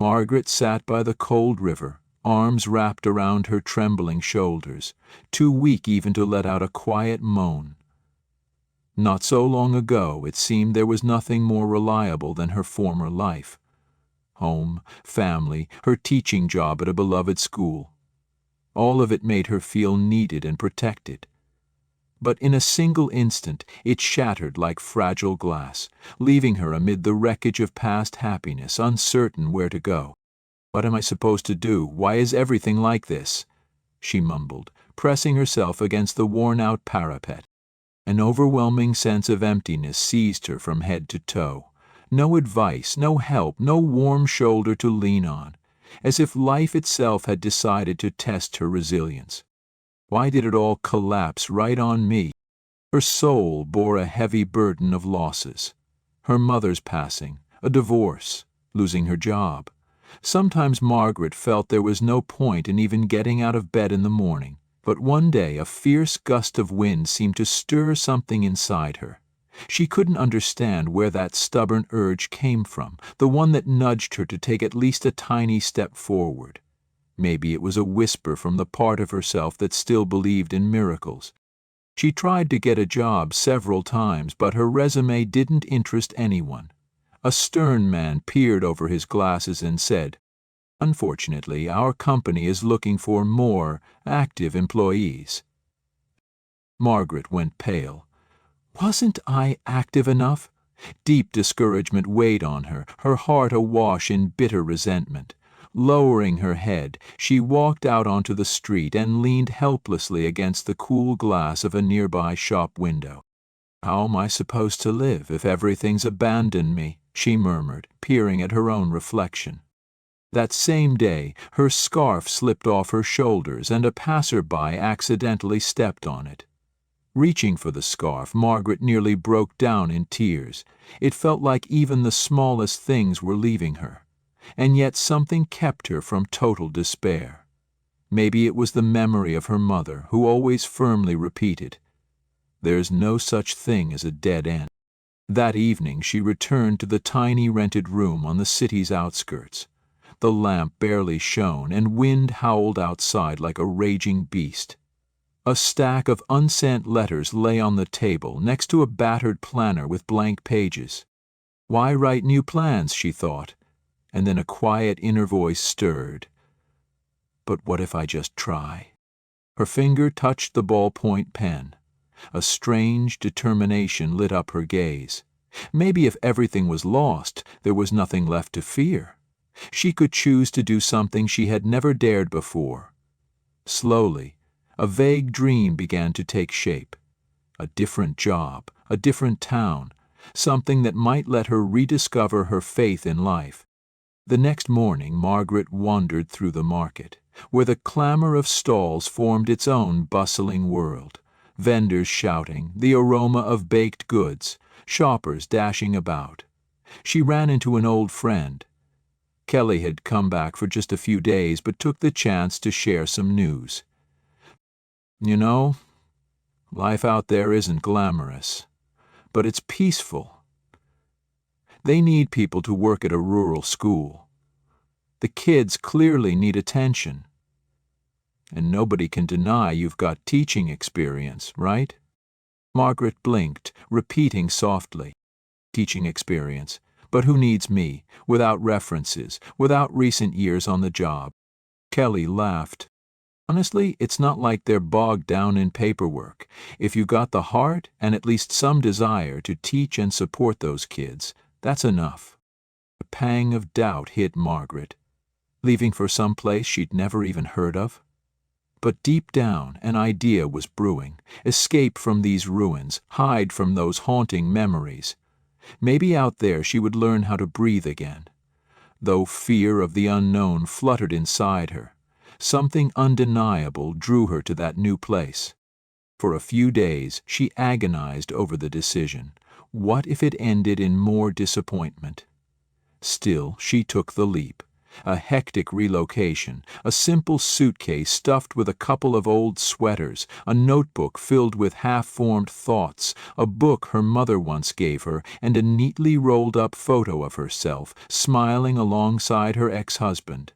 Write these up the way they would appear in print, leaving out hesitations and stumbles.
Margaret sat by the cold river, arms wrapped around her trembling shoulders, too weak even to let out a quiet moan. Not so long ago it seemed there was nothing more reliable than her former life. Home, family, her teaching job at a beloved school. All of it made her feel needed and protected. But in a single instant it shattered like fragile glass, leaving her amid the wreckage of past happiness, uncertain where to go. "What am I supposed to do? Why is everything like this?" she mumbled, pressing herself against the worn-out parapet. An overwhelming sense of emptiness seized her from head to toe. No advice, no help, no warm shoulder to lean on, as if life itself had decided to test her resilience. Why did it all collapse right on me? Her soul bore a heavy burden of losses. Her mother's passing, a divorce, losing her job. Sometimes Margaret felt there was no point in even getting out of bed in the morning, but one day a fierce gust of wind seemed to stir something inside her. She couldn't understand where that stubborn urge came from, the one that nudged her to take at least a tiny step forward. Maybe it was a whisper from the part of herself that still believed in miracles. She tried to get a job several times, but her resume didn't interest anyone. A stern man peered over his glasses and said, "Unfortunately, our company is looking for more active employees." Margaret went pale. Wasn't I active enough? Deep discouragement weighed on her, her heart awash in bitter resentment. Lowering her head, she walked out onto the street and leaned helplessly against the cool glass of a nearby shop window. "How am I supposed to live if everything's abandoned me?" she murmured, peering at her own reflection. That same day, her scarf slipped off her shoulders and a passer-by accidentally stepped on it. Reaching for the scarf, Margaret nearly broke down in tears. It felt like even the smallest things were leaving her. And yet something kept her from total despair. Maybe it was the memory of her mother, who always firmly repeated, "There's no such thing as a dead end." That evening she returned to the tiny rented room on the city's outskirts. The lamp barely shone, and wind howled outside like a raging beast. A stack of unsent letters lay on the table, next to a battered planner with blank pages. Why write new plans, she thought, and then a quiet inner voice stirred. But what if I just try? Her finger touched the ballpoint pen. A strange determination lit up her gaze. Maybe if everything was lost, there was nothing left to fear. She could choose to do something she had never dared before. Slowly, a vague dream began to take shape. A different job, a different town, something that might let her rediscover her faith in life. The next morning Margaret wandered through the market, where the clamor of stalls formed its own bustling world. Vendors shouting, the aroma of baked goods, shoppers dashing about. She ran into an old friend. Kelly had come back for just a few days, but took the chance to share some news. "You know, life out there isn't glamorous, but it's peaceful. They need people to work at a rural school. The kids clearly need attention. And nobody can deny you've got teaching experience, right?" Margaret blinked, repeating softly, "Teaching experience. But who needs me, without references, without recent years on the job?" Kelly laughed. "Honestly, it's not like they're bogged down in paperwork. If you got the heart and at least some desire to teach and support those kids, that's enough." A pang of doubt hit Margaret. Leaving for some place she'd never even heard of? But deep down, an idea was brewing. Escape from these ruins, hide from those haunting memories. Maybe out there she would learn how to breathe again. Though fear of the unknown fluttered inside her, something undeniable drew her to that new place. For a few days she agonized over the decision. What if it ended in more disappointment? Still, she took the leap. A hectic relocation, a simple suitcase stuffed with a couple of old sweaters, a notebook filled with half-formed thoughts, a book her mother once gave her, and a neatly rolled-up photo of herself, smiling alongside her ex-husband.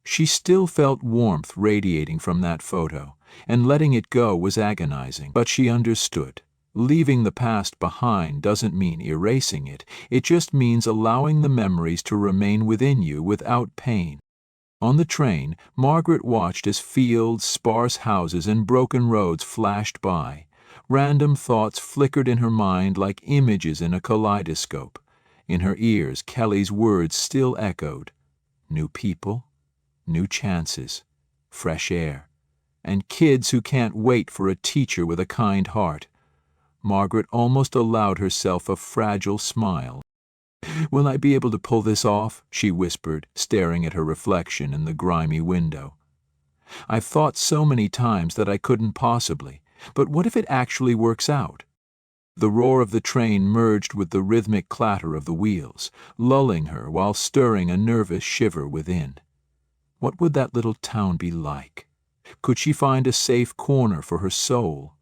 She still felt warmth radiating from that photo, and letting it go was agonizing, but she understood. Leaving the past behind doesn't mean erasing it, it just means allowing the memories to remain within you without pain. On the train, Margaret watched as fields, sparse houses, and broken roads flashed by. Random thoughts flickered in her mind like images in a kaleidoscope. In her ears, Kelly's words still echoed. New people, new chances, fresh air, and kids who can't wait for a teacher with a kind heart. Margaret almost allowed herself a fragile smile. "Will I be able to pull this off?" she whispered, staring at her reflection in the grimy window. "I've thought so many times that I couldn't possibly, but what if it actually works out?" The roar of the train merged with the rhythmic clatter of the wheels, lulling her while stirring a nervous shiver within. What would that little town be like? Could she find a safe corner for her soul?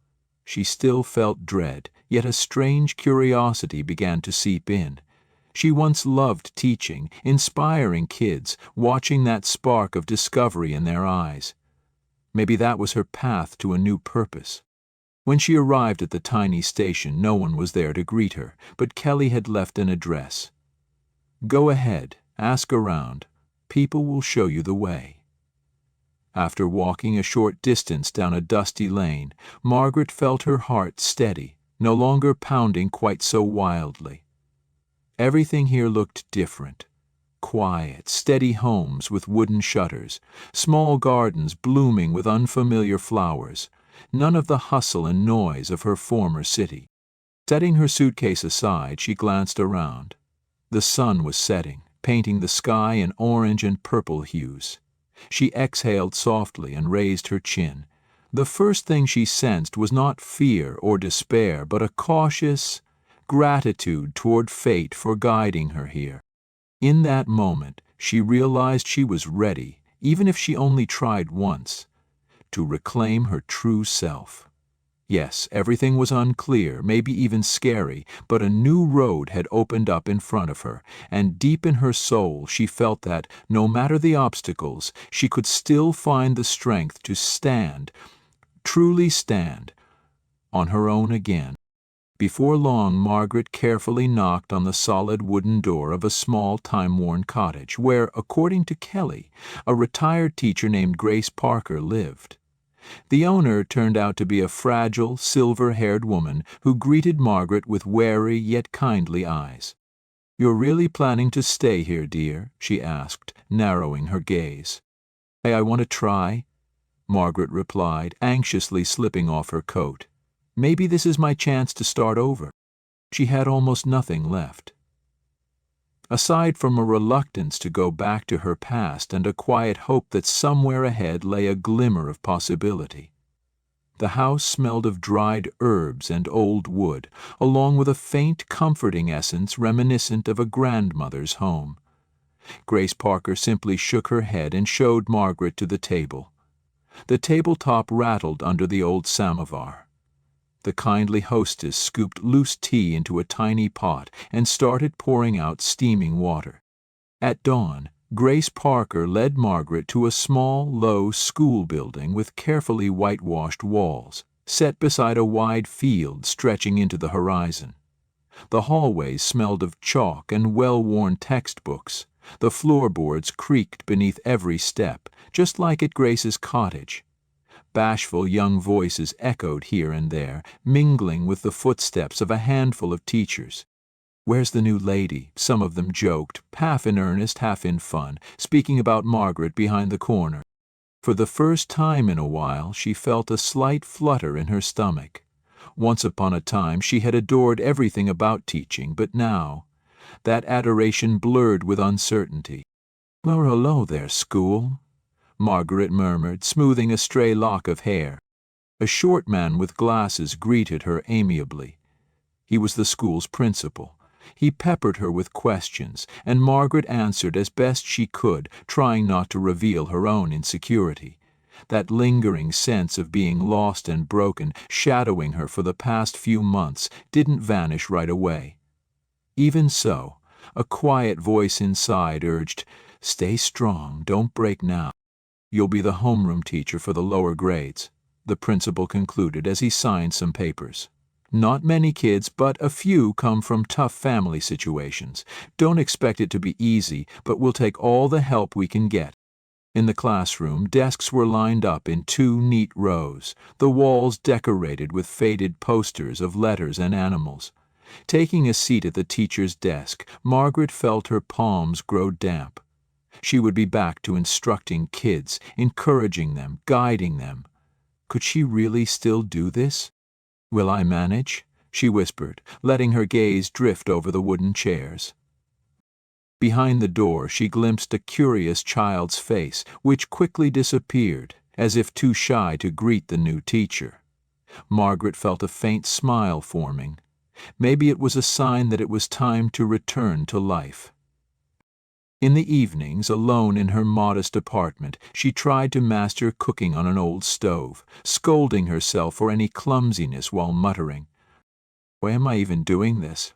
She still felt dread, yet a strange curiosity began to seep in. She once loved teaching, inspiring kids, watching that spark of discovery in their eyes. Maybe that was her path to a new purpose. When she arrived at the tiny station, no one was there to greet her, but Kelly had left an address. "Go ahead, ask around. People will show you the way." After walking a short distance down a dusty lane, Margaret felt her heart steady, no longer pounding quite so wildly. Everything here looked different. Quiet, steady homes with wooden shutters, small gardens blooming with unfamiliar flowers, none of the hustle and noise of her former city. Setting her suitcase aside, she glanced around. The sun was setting, painting the sky in orange and purple hues. She exhaled softly and raised her chin. The first thing she sensed was not fear or despair, but a cautious gratitude toward fate for guiding her here. In that moment, she realized she was ready, even if she only tried once, to reclaim her true self. Yes, everything was unclear, maybe even scary, but a new road had opened up in front of her, and deep in her soul she felt that, no matter the obstacles, she could still find the strength to stand, truly stand, on her own again. Before long, Margaret carefully knocked on the solid wooden door of a small, time-worn cottage, where, according to Kelly, a retired teacher named Grace Parker lived. The owner turned out to be a fragile, silver-haired woman who greeted Margaret with wary yet kindly eyes. "You're really planning to stay here, dear?" she asked, narrowing her gaze. "Hey, I want to try," Margaret replied, anxiously slipping off her coat. "Maybe this is my chance to start over." She had almost nothing left. Aside from a reluctance to go back to her past and a quiet hope that somewhere ahead lay a glimmer of possibility. The house smelled of dried herbs and old wood, along with a faint, comforting essence reminiscent of a grandmother's home. Grace Parker simply shook her head and showed Margaret to the table. The tabletop rattled under the old samovar. The kindly hostess scooped loose tea into a tiny pot and started pouring out steaming water. At dawn, Grace Parker led Margaret to a small, low school building with carefully whitewashed walls, set beside a wide field stretching into the horizon. The hallways smelled of chalk and well-worn textbooks. The floorboards creaked beneath every step, just like at Grace's cottage. Bashful young voices echoed here and there, mingling with the footsteps of a handful of teachers. "Where's the new lady?" some of them joked, half in earnest, half in fun, speaking about Margaret behind the corner. For the first time in a while, she felt a slight flutter in her stomach. Once upon a time, she had adored everything about teaching, but now, that adoration blurred with uncertainty. "Well, hello there, school," Margaret murmured, smoothing a stray lock of hair. A short man with glasses greeted her amiably. He was the school's principal. He peppered her with questions, and Margaret answered as best she could, trying not to reveal her own insecurity. That lingering sense of being lost and broken, shadowing her for the past few months, didn't vanish right away. Even so, a quiet voice inside urged, "Stay strong, don't break now. You'll be the homeroom teacher for the lower grades," the principal concluded as he signed some papers. "Not many kids, but a few come from tough family situations. Don't expect it to be easy, but we'll take all the help we can get." In the classroom, desks were lined up in 2 neat rows, the walls decorated with faded posters of letters and animals. Taking a seat at the teacher's desk, Margaret felt her palms grow damp. She would be back to instructing kids, encouraging them, guiding them. Could she really still do this? "Will I manage?" she whispered, letting her gaze drift over the wooden chairs. Behind the door she glimpsed a curious child's face, which quickly disappeared, as if too shy to greet the new teacher. Margaret felt a faint smile forming. Maybe it was a sign that it was time to return to life. In the evenings, alone in her modest apartment, she tried to master cooking on an old stove, scolding herself for any clumsiness while muttering, "Why am I even doing this?"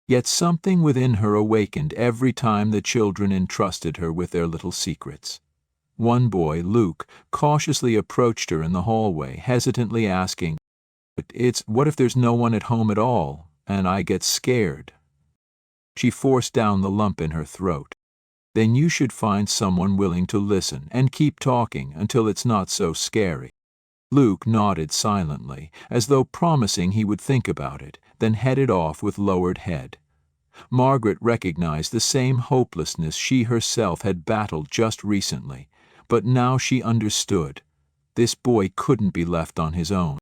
Yet something within her awakened every time the children entrusted her with their little secrets. One boy, Luke, cautiously approached her in the hallway, hesitantly asking, What if there's no one at home at all, and I get scared?" She forced down the lump in her throat. "Then you should find someone willing to listen and keep talking until it's not so scary." Luke nodded silently, as though promising he would think about it, then headed off with lowered head. Margaret recognized the same hopelessness she herself had battled just recently, but now she understood. This boy couldn't be left on his own.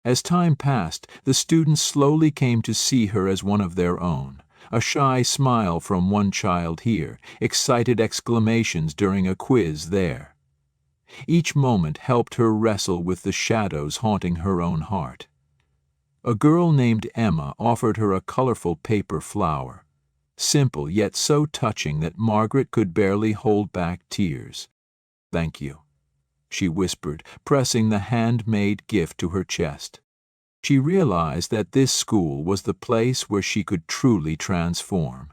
As time passed, the students slowly came to see her as one of their own. A shy smile from one child here, excited exclamations during a quiz there. Each moment helped her wrestle with the shadows haunting her own heart. A girl named Emma offered her a colorful paper flower, simple yet so touching that Margaret could barely hold back tears. "Thank you," she whispered, pressing the handmade gift to her chest. She realized that this school was the place where she could truly transform.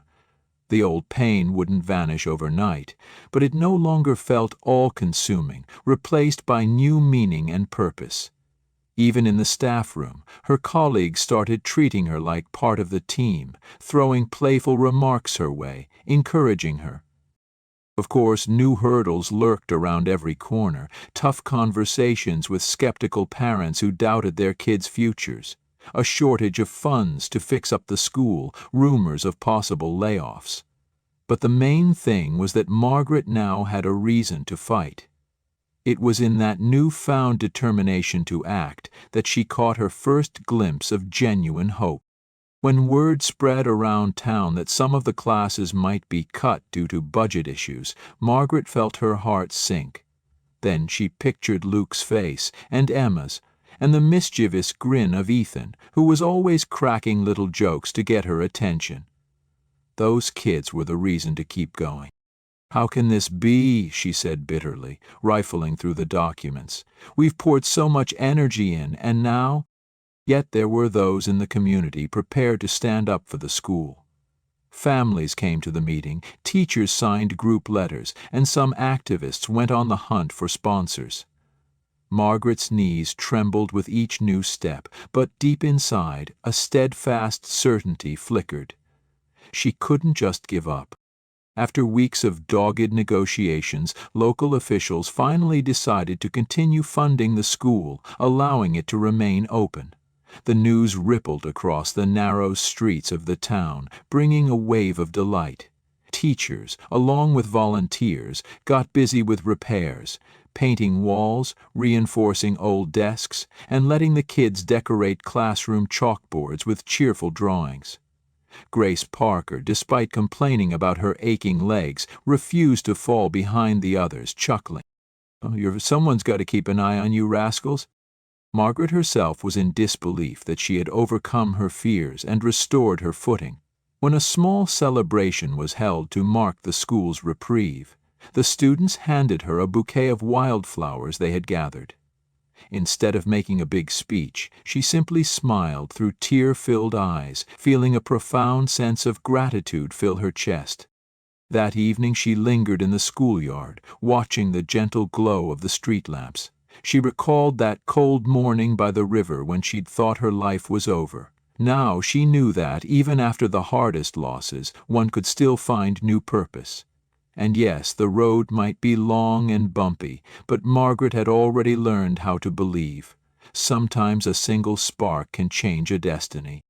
The old pain wouldn't vanish overnight, but it no longer felt all-consuming, replaced by new meaning and purpose. Even in the staff room, her colleagues started treating her like part of the team, throwing playful remarks her way, encouraging her. Of course, new hurdles lurked around every corner, tough conversations with skeptical parents who doubted their kids' futures, a shortage of funds to fix up the school, rumors of possible layoffs. But the main thing was that Margaret now had a reason to fight. It was in that newfound determination to act that she caught her first glimpse of genuine hope. When word spread around town that some of the classes might be cut due to budget issues, Margaret felt her heart sink. Then she pictured Luke's face, and Emma's, and the mischievous grin of Ethan, who was always cracking little jokes to get her attention. Those kids were the reason to keep going. "How can this be?" she said bitterly, rifling through the documents. "We've poured so much energy in, and now—" Yet there were those in the community prepared to stand up for the school. Families came to the meeting, teachers signed group letters, and some activists went on the hunt for sponsors. Margaret's knees trembled with each new step, but deep inside, a steadfast certainty flickered. She couldn't just give up. After weeks of dogged negotiations, local officials finally decided to continue funding the school, allowing it to remain open. The news rippled across the narrow streets of the town, bringing a wave of delight. Teachers, along with volunteers, got busy with repairs, painting walls, reinforcing old desks, and letting the kids decorate classroom chalkboards with cheerful drawings. Grace Parker, despite complaining about her aching legs, refused to fall behind the others, chuckling. Someone's got to keep an eye on you rascals." Margaret herself was in disbelief that she had overcome her fears and restored her footing. When a small celebration was held to mark the school's reprieve, the students handed her a bouquet of wildflowers they had gathered. Instead of making a big speech, she simply smiled through tear-filled eyes, feeling a profound sense of gratitude fill her chest. That evening she lingered in the schoolyard, watching the gentle glow of the street lamps. She recalled that cold morning by the river when she'd thought her life was over. Now she knew that, even after the hardest losses, one could still find new purpose. And yes, the road might be long and bumpy, but Margaret had already learned how to believe. Sometimes a single spark can change a destiny.